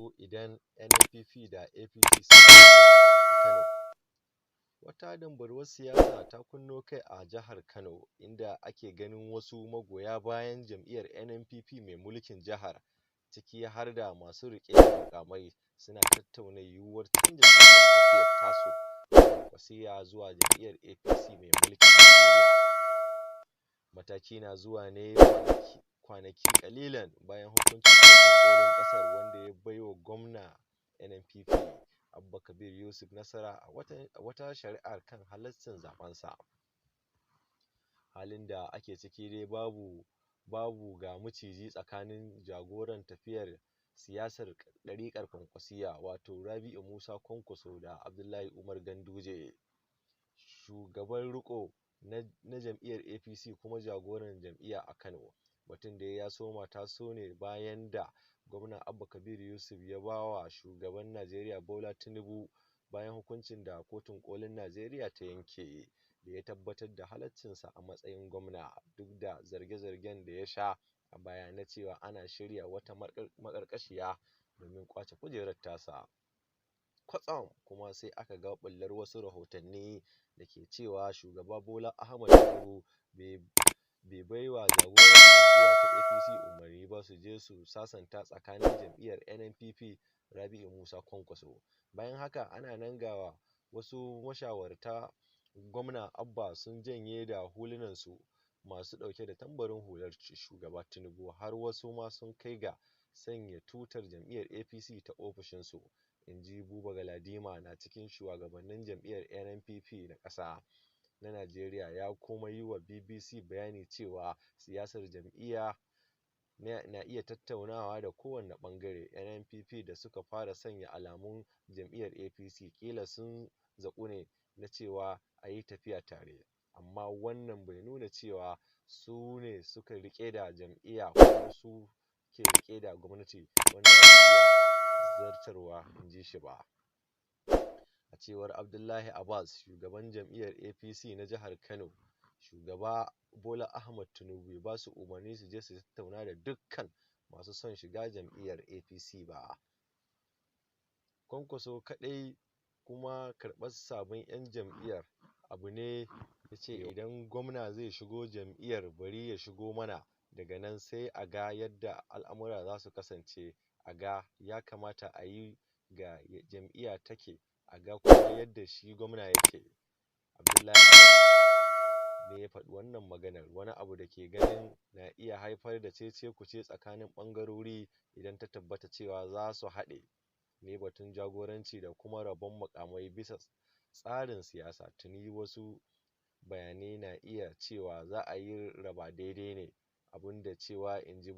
faru idan NNPP da APC suka a Kano. Wata dambarwar siyasa ta kunno kai a jihar Kano, inda ake ganin wasu magoya bayan jam'iyyar NNPP mai mulkin jihar, ciki har da masu riƙe da mukamai, suna tattauna yiwuwar canja tafiyar tasu Kwankwasiya zuwa jam'iyyar APC mai mulkin Najeriya. Mataki na zuwa ne kwanaki ƙalilan bayan hukuncin kotun ƙolin ƙasar wanda ya baiwa gwamna NNPP Abba Kabir Yusuf nasara a wata shari'ar kan halaccin zaɓensa. Halin da ake ciki dai babu ga maciji tsakanin jagoran tafiyar siyasar ɗariƙar Kwankwasiya wato Rabiu Musa Kwankwaso da Abdullahi Umar Ganduje, shugaban riƙo na jam'iyyar APC kuma jagoran jam'iyya a Kano. Batun da ya soma taso ne bayan da gwamna Abba Kabir Yusuf ya ba wa shugaban Najeriya Bola Tinubu bayan hukuncin da kotun ƙolin Najeriya ta yanke, da ya tabbatar da halaccinsa a matsayin gwamna, duk da zarge-zargen da ya sha a baya na cewa ana shirya wata maƙarƙashiya domin ƙwace kujerar tasa. Kwatsam kuma sai aka ga ɓullar wasu rahotanni da ke cewa shugaba Bola Ahmed Tinubu bai bai wa jagoran jam'iyya ta APC umarni ba su je su sasanta tsakanin jam'iyyar NNPP Rabiu Musa Kwankwaso. Bayan haka ana nan ga wasu mashawarta gwamna Abba sun janye da hulunansu masu ɗauke da tambarin hular shugaba Tinubu, har wasu ma sun kai ga sanya tutar jam'iyyar APC ta ofishinsu. Inji Buba Galadima na cikin shugabannin jam'iyyar NNPP na ƙasa na Najeriya, ya kuma yi wa BBC bayani cewa siyasar jam'iyya na iya tattaunawa da kowane ɓangare. NNPP da suka fara sanya alamun jam'iyyar APC ƙila sun zaƙu ne na cewa a yi tafiya tare, amma wannan bai nuna cewa su ne suka riƙe da jam'iyya ko su ke riƙe da gwamnati wanda za su iya zartarwa, inji shi ba. A cewar Abdullahi Abbas, shugaban jam'iyyar APC na jihar Kano, shugaba Bola Ahmed Tinubu bai ba su umarni su je su tattauna da dukkan masu son shiga jam'iyyar APC ba. Kwankwaso kaɗai kuma karɓar sabon 'yan jam'iyyar abu ne, ya ce idan gwamna zai shigo jam'iyyar bari ya shigo mana, daga nan sai a ga yadda al'amura za su kasance, a ga ya kamata a yi ga jam'iyya take, a ga kuma yadda shi gwamna yake. Abdullahi Abbas ne ya faɗi wannan maganar, wani abu da ke ganin na iya haifar da cece-kuce tsakanin ɓangarori idan ta tabbata cewa za su haɗe ne batun jagoranci da kuma rabon muƙamai bisa tsarin siyasa. Tuni wasu bayanai na iya cewa za a yi raba daidai ne, abin da cewa inji